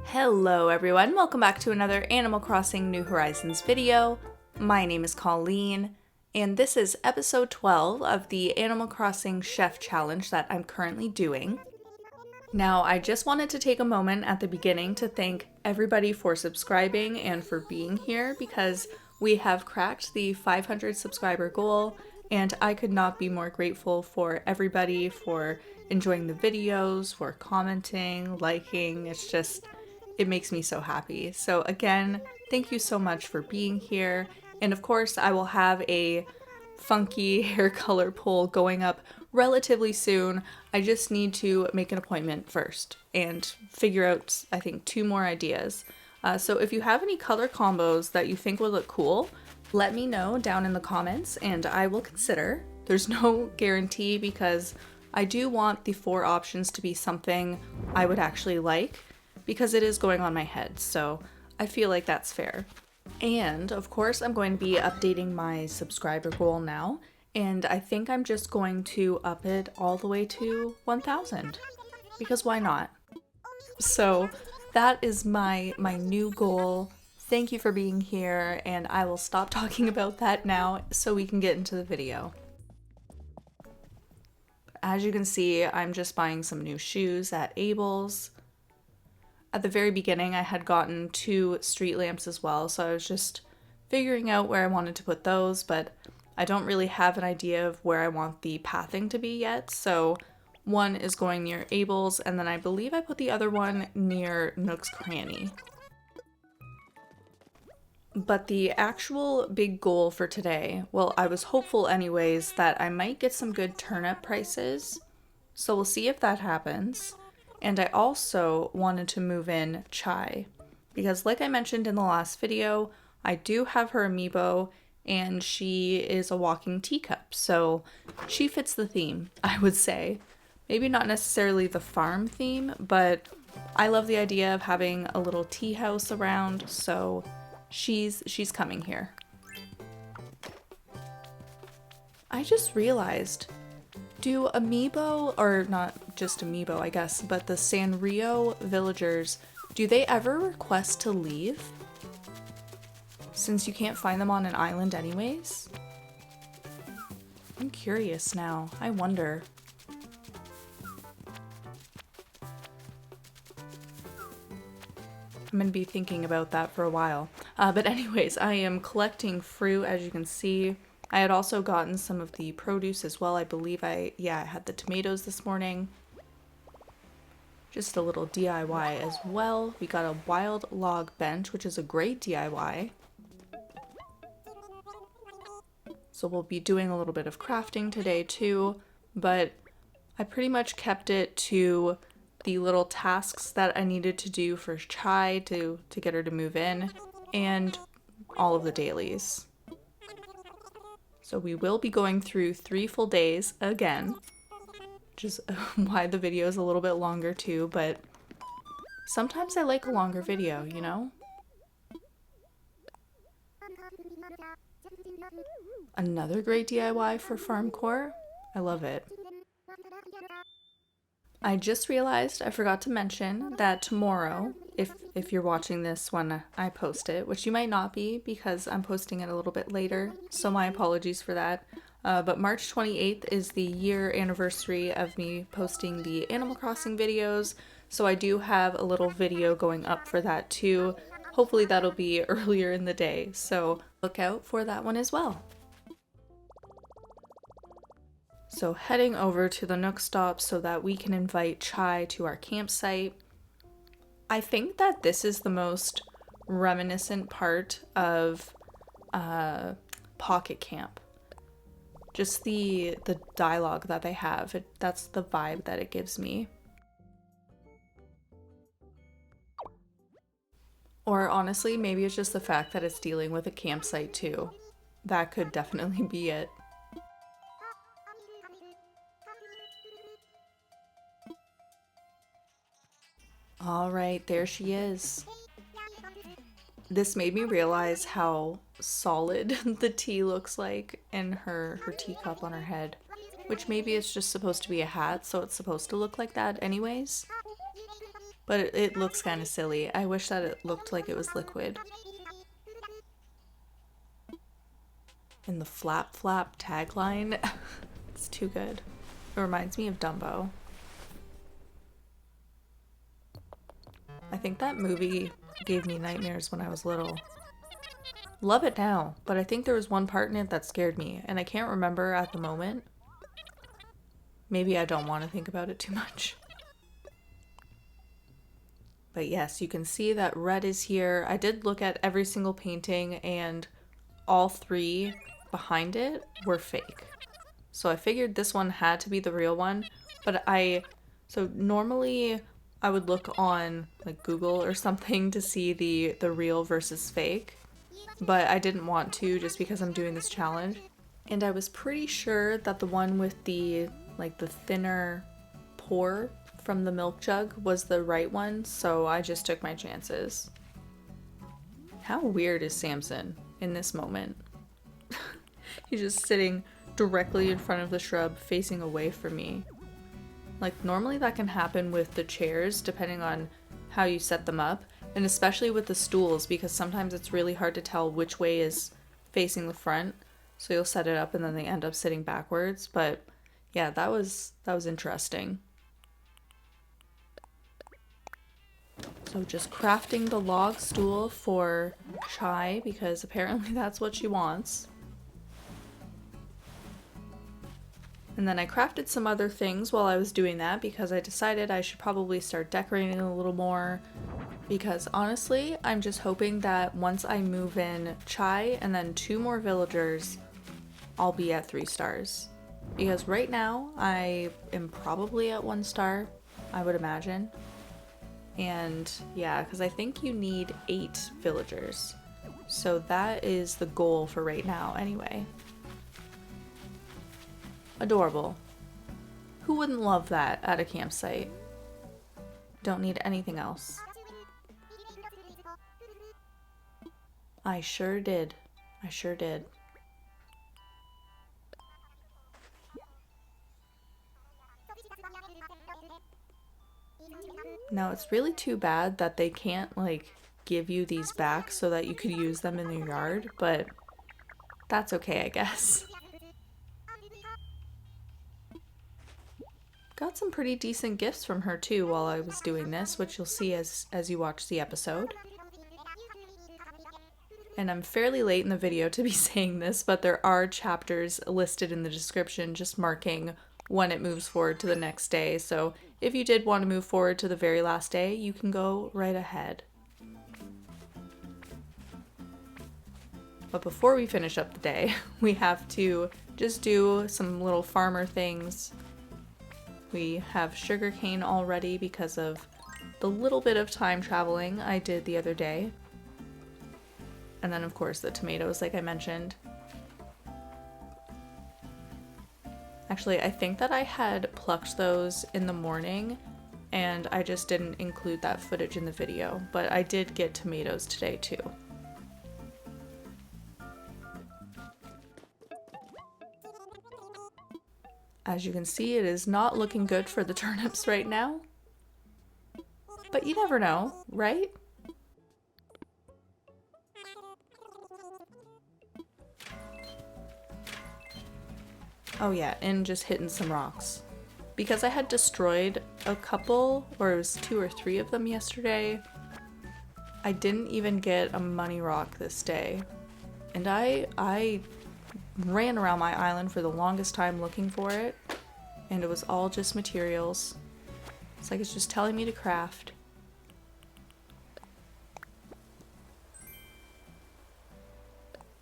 Hello everyone, welcome back to another Animal Crossing New Horizons video. My name is Colleen, and this is episode 12 of the Animal Crossing Chef Challenge that I'm currently doing. Now, I just wanted to take a moment at the beginning to thank everybody for subscribing and for being here, because we have cracked the 500 subscriber goal, and I could not be more grateful for everybody for enjoying the videos, for commenting, liking. It makes me so happy. So again, thank you so much for being here. And of course, I will have a funky hair color poll going up relatively soon. I just need to make an appointment first and figure out, I think, 2 more ideas. So if you have any color combos that you think would look cool, let me know down in the comments and I will consider. There's no guarantee because I do want the 4 options to be something I would actually like, because it is going on my head, so I feel like that's fair. And of course, I'm going to be updating my subscriber goal now, and I think I'm just going to up it all the way to 1,000, because why not? So that is my new goal. Thank you for being here, and I will stop talking about that now so we can get into the video. As you can see, I'm just buying some new shoes at Abel's. At the very beginning, I had gotten 2 street lamps as well, so I was just figuring out where I wanted to put those, but I don't really have an idea of where I want the pathing to be yet, so one is going near Abel's, and then I believe I put the other one near Nook's Cranny. But the actual big goal for today, well, I was hopeful anyways that I might get some good turnip prices, so we'll see if that happens. And I also wanted to move in Chai, because like I mentioned in the last video, I do have her amiibo and she is a walking teacup, so she fits the theme, I would say. Maybe not necessarily the farm theme, but I love the idea of having a little tea house around, so she's coming here. I just realized, do amiibo, or not just amiibo I guess, but the Sanrio villagers, do they ever request to leave? Since you can't find them on an island anyways? I'm curious now, I wonder. I'm gonna be thinking about that for a while. But anyways, I am collecting fruit, as you can see. I had also gotten some of the produce as well. I believe I had the tomatoes this morning. Just a little DIY as well. We got a wild log bench, which is a great DIY. So we'll be doing a little bit of crafting today too, but I pretty much kept it to the little tasks that I needed to do for Chai to get her to move in, and all of the dailies. So we will be going through 3 full days again, which is why the video is a little bit longer too, but sometimes I like a longer video, you know? Another great DIY for FarmCore. I love it. I just realized I forgot to mention that tomorrow, if you're watching this when I post it, which you might not be because I'm posting it a little bit later, so my apologies for that, but March 28th is the year anniversary of me posting the Animal Crossing videos, so I do have a little video going up for that too. Hopefully that'll be earlier in the day, so look out for that one as well. So heading over to the Nook stop so that we can invite Chai to our campsite. I think that this is the most reminiscent part of Pocket Camp. Just the dialogue that they have, that's the vibe that it gives me. Or honestly, maybe it's just the fact that it's dealing with a campsite too. That could definitely be it. All right, there she is. This made me realize how solid the tea looks like in her teacup on her head. Which maybe it's just supposed to be a hat, so it's supposed to look like that anyways. But it looks kind of silly. I wish that it looked like it was liquid. And the flap flap tagline, it's too good. It reminds me of Dumbo. I think that movie gave me nightmares when I was little. Love it now, but I think there was one part in it that scared me, and I can't remember at the moment. Maybe I don't want to think about it too much. But yes, you can see that red is here. I did look at every single painting, and all three behind it were fake. So I figured this one had to be the real one, but so normally I would look on like Google or something to see the real versus fake, but I didn't want to just because I'm doing this challenge. And I was pretty sure that the one with the thinner pour from the milk jug was the right one, so I just took my chances. How weird is Samson in this moment? He's just sitting directly in front of the shrub, facing away from me. Like, normally that can happen with the chairs, depending on how you set them up, and especially with the stools, because sometimes it's really hard to tell which way is facing the front, so you'll set it up and then they end up sitting backwards. But yeah, that was interesting. So just crafting the log stool for Chai, because apparently that's what she wants. And then I crafted some other things while I was doing that, because I decided I should probably start decorating a little more, because honestly, I'm just hoping that once I move in Chai and then 2 more villagers, I'll be at 3 stars. Because right now, I am probably at 1 star, I would imagine. And yeah, because I think you need 8 villagers. So that is the goal for right now anyway. Adorable. Who wouldn't love that at a campsite? Don't need anything else. I sure did. I sure did. Now it's really too bad that they can't like give you these back so that you could use them in your yard, but that's okay, I guess. Got some pretty decent gifts from her too while I was doing this, which you'll see as you watch the episode. And I'm fairly late in the video to be saying this, but there are chapters listed in the description just marking when it moves forward to the next day. So if you did want to move forward to the very last day, you can go right ahead. But before we finish up the day, we have to just do some little farmer things. We have sugarcane already because of the little bit of time traveling I did the other day. And then of course the tomatoes, like I mentioned. Actually, I think that I had plucked those in the morning and I just didn't include that footage in the video, but I did get tomatoes today too. As you can see, it is not looking good for the turnips right now. But you never know, right? Oh yeah, and just hitting some rocks. Because I had destroyed a couple, or it was 2 or 3 of them yesterday, I didn't even get a money rock this day. And I ran around my island for the longest time looking for it, and it was all just materials. It's like it's just telling me to craft.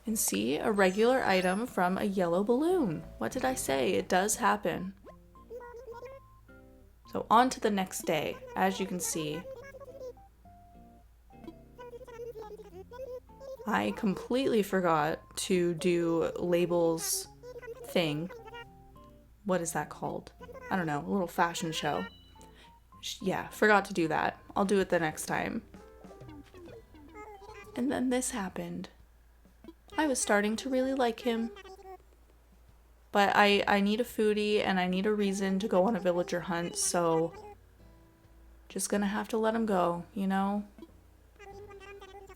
And see, a regular item from a yellow balloon. What did I say? It does happen. So on to the next day, as you can see. I completely forgot to do labels thing. What is that called? I don't know, a little fashion show. Yeah, forgot to do that. I'll do it the next time. And then this happened. I was starting to really like him. But I need a foodie and I need a reason to go on a villager hunt, so just gonna have to let him go, you know?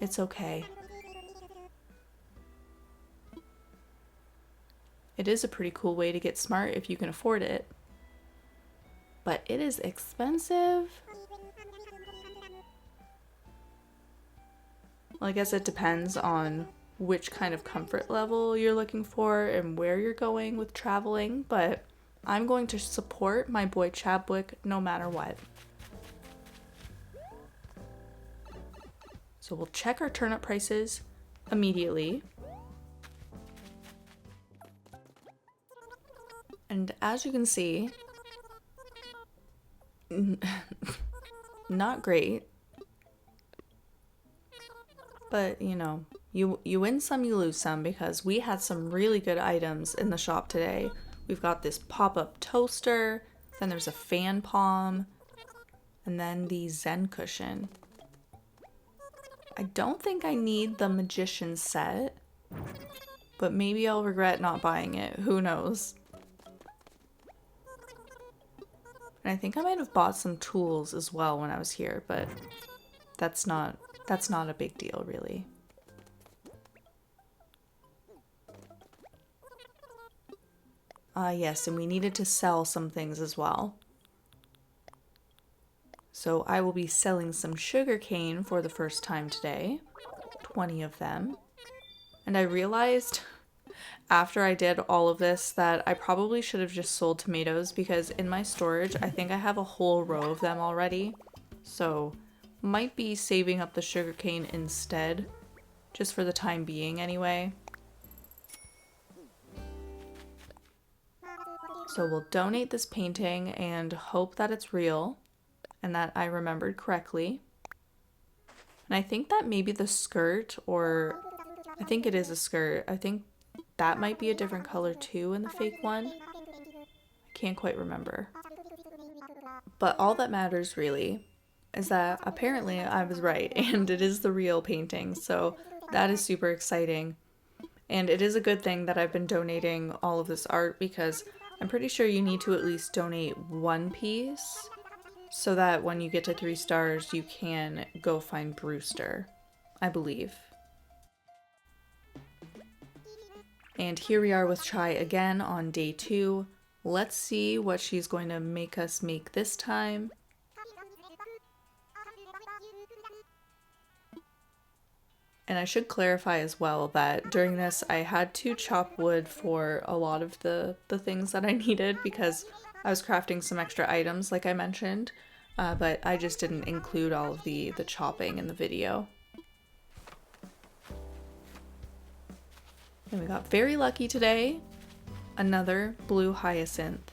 It's okay. It is a pretty cool way to get smart if you can afford it. But it is expensive. Well, I guess it depends on which kind of comfort level you're looking for and where you're going with traveling, but I'm going to support my boy Chadwick no matter what. So we'll check our turnip prices immediately. And as you can see, not great. But, you know, you win some, you lose some, because we had some really good items in the shop today. We've got this pop-up toaster, then there's a fan palm, and then the Zen cushion. I don't think I need the magician set, but maybe I'll regret not buying it. Who knows? And I think I might have bought some tools as well when I was here, but that's not a big deal, really. Yes, and we needed to sell some things as well. So I will be selling some sugarcane for the first time today. 20 of them. And I realized after I did all of this that I probably should have just sold tomatoes, because in my storage I think I have a whole row of them already. So might be saving up the sugarcane instead, just for the time being anyway. So we'll donate this painting and hope that it's real and that I remembered correctly. And I think that maybe the skirt, or I think it is a skirt, I think that might be a different color too in the fake one. I can't quite remember. But all that matters really is that apparently I was right and it is the real painting, so that is super exciting. And it is a good thing that I've been donating all of this art, because I'm pretty sure you need to at least donate one piece so that when you get to 3 stars you can go find Brewster, I believe. And here we are with Chai again on day 2. Let's see what she's going to make us make this time. And I should clarify as well that during this I had to chop wood for a lot of the things that I needed, because I was crafting some extra items like I mentioned, but I just didn't include all of the chopping in the video. And we got very lucky today. Another blue hyacinth.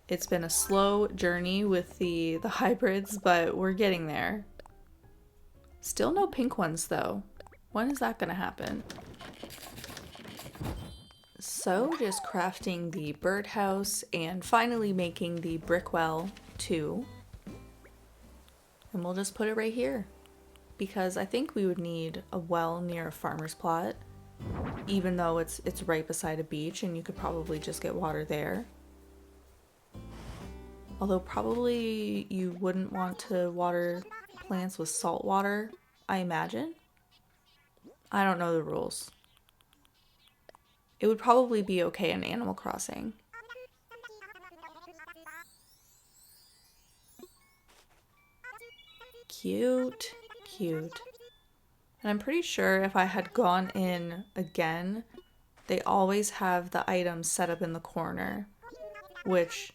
It's been a slow journey with the hybrids, but we're getting there. Still no pink ones though. When is that gonna happen? So just crafting the birdhouse and finally making the brick well too. And we'll just put it right here, because I think we would need a well near a farmer's plot, even though it's right beside a beach and you could probably just get water there. Although probably you wouldn't want to water plants with salt water, I imagine. I don't know the rules. It would probably be okay in Animal Crossing. Cute, cute. And I'm pretty sure if I had gone in again, they always have the items set up in the corner, which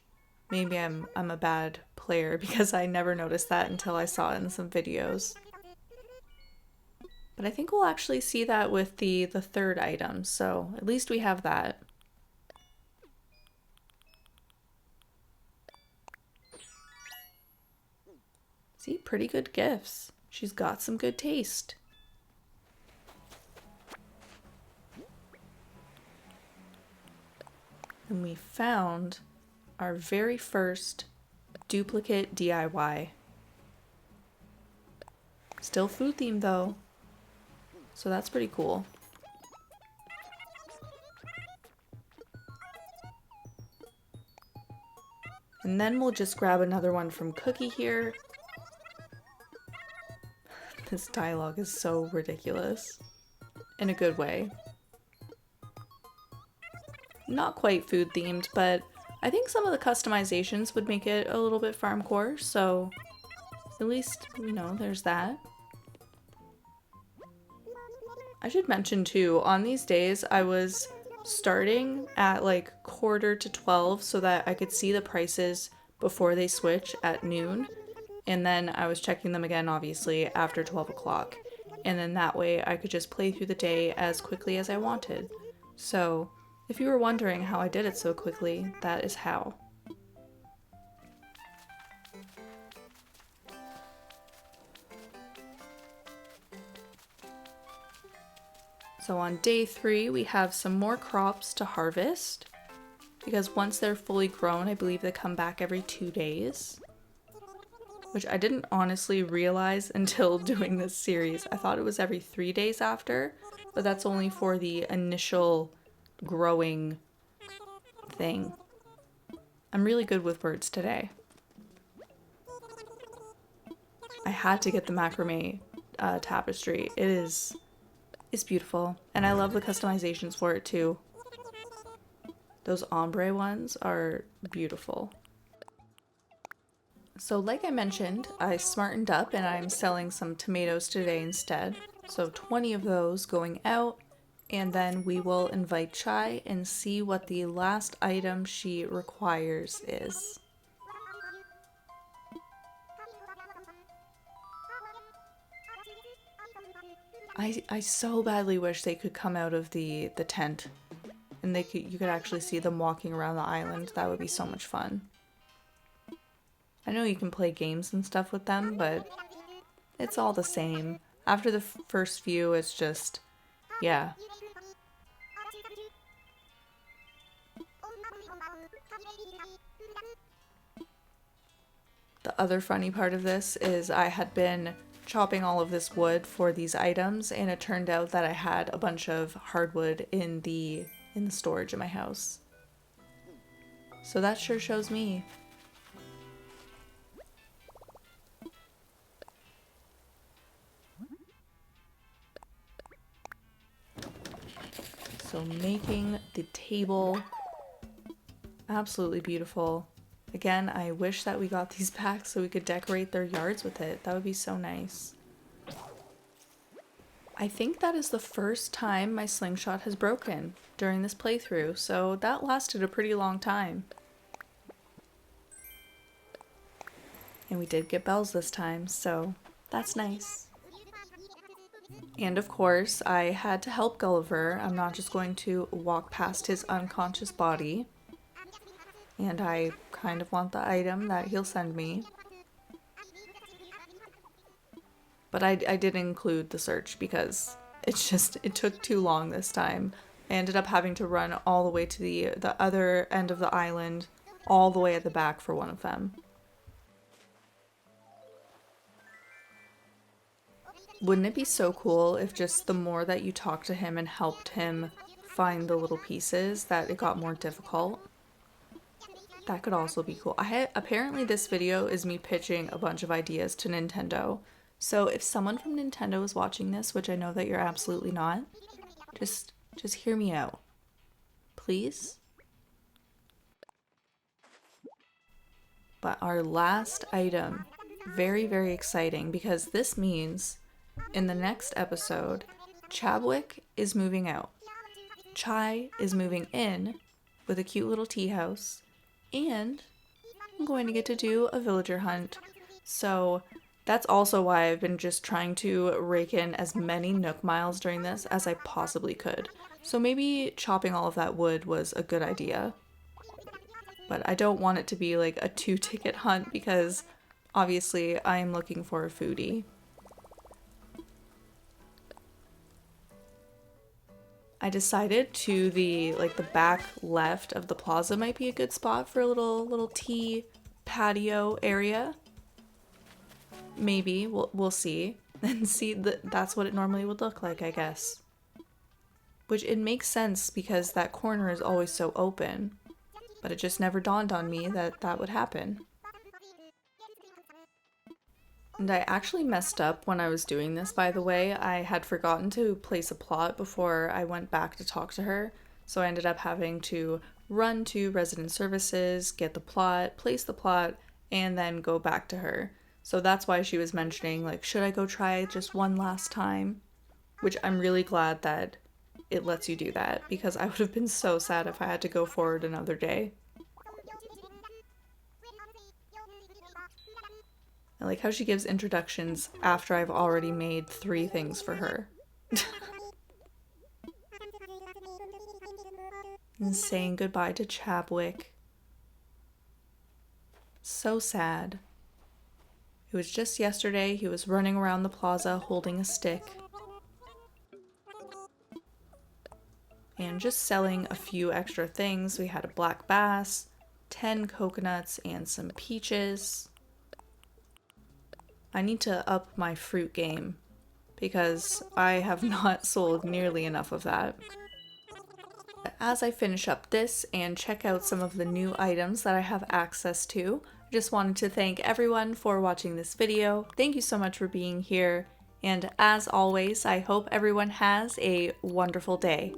maybe I'm a bad player because I never noticed that until I saw it in some videos. But I think we'll actually see that with the third item, so at least we have that. See, pretty good gifts. She's got some good taste. And we found our very first duplicate DIY. Still food themed though. So that's pretty cool. And then we'll just grab another one from Cookie here. This dialogue is so ridiculous. In a good way. Not quite food themed, but I think some of the customizations would make it a little bit farmcore, so at least, you know, there's that. I should mention too, on these days I was starting at like 11:45 so that I could see the prices before they switch at noon, and then I was checking them again obviously after 12 o'clock, and then that way I could just play through the day as quickly as I wanted. So if you were wondering how I did it so quickly, that is how. So on day 3, we have some more crops to harvest, because once they're fully grown, I believe they come back every 2 days, which I didn't honestly realize until doing this series. I thought it was every 3 days after, but that's only for the initial growing thing. I'm really good with words today. I had to get the macrame tapestry. It's beautiful, and I love the customizations for it too. Those ombre ones are beautiful. So like I mentioned, I smartened up and I'm selling some tomatoes today instead. So 20 of those going out, and then we will invite Chai and see what the last item she requires is. I so badly wish they could come out of the tent and you could actually see them walking around the island. That would be so much fun. I know you can play games and stuff with them, but it's all the same. After the first few, it's just, yeah. The other funny part of this is I had been chopping all of this wood for these items, and it turned out that I had a bunch of hardwood in the storage in my house. So that sure shows me. So making the table, absolutely beautiful. Again, I wish that we got these back so we could decorate their yards with it. That would be so nice. I think that is the first time my slingshot has broken during this playthrough, so that lasted a pretty long time. And we did get bells this time, so that's nice. And of course, I had to help Gulliver. I'm not just going to walk past his unconscious body. And I kind of want the item that he'll send me. But I did include the search because it took too long this time. I ended up having to run all the way to the other end of the island, all the way at the back for one of them. Wouldn't it be so cool if just the more that you talked to him and helped him find the little pieces, that it got more difficult? That could also be cool. Apparently this video is me pitching a bunch of ideas to Nintendo. So if someone from Nintendo is watching this, which I know that you're absolutely not, just hear me out. Please? But our last item, very, very exciting, because this means in the next episode, Chabwick is moving out. Chai is moving in with a cute little tea house, and I'm going to get to do a villager hunt. So that's also why I've been just trying to rake in as many Nook miles during this as I possibly could. So maybe chopping all of that wood was a good idea. But I don't want it to be like a 2-ticket hunt because obviously I am looking for a foodie. I decided to the back left of the plaza might be a good spot for a little tea patio area. Maybe, we'll see. And see, that's what it normally would look like, I guess. Which it makes sense because that corner is always so open. But it just never dawned on me that that would happen. And I actually messed up when I was doing this, by the way. I had forgotten to place a plot before I went back to talk to her. So I ended up having to run to resident services, get the plot, place the plot, and then go back to her. So that's why she was mentioning, like, should I go try just one last time? Which I'm really glad that it lets you do that, because I would have been so sad if I had to go forward another day. I like how she gives introductions after I've already made 3 things for her. And saying goodbye to Chadwick. So sad. It was just yesterday he was running around the plaza holding a stick. And just selling a few extra things. We had a black bass, 10 coconuts, and some peaches. I need to up my fruit game because I have not sold nearly enough of that. As I finish up this and check out some of the new items that I have access to, I just wanted to thank everyone for watching this video. Thank you so much for being here, and as always, I hope everyone has a wonderful day.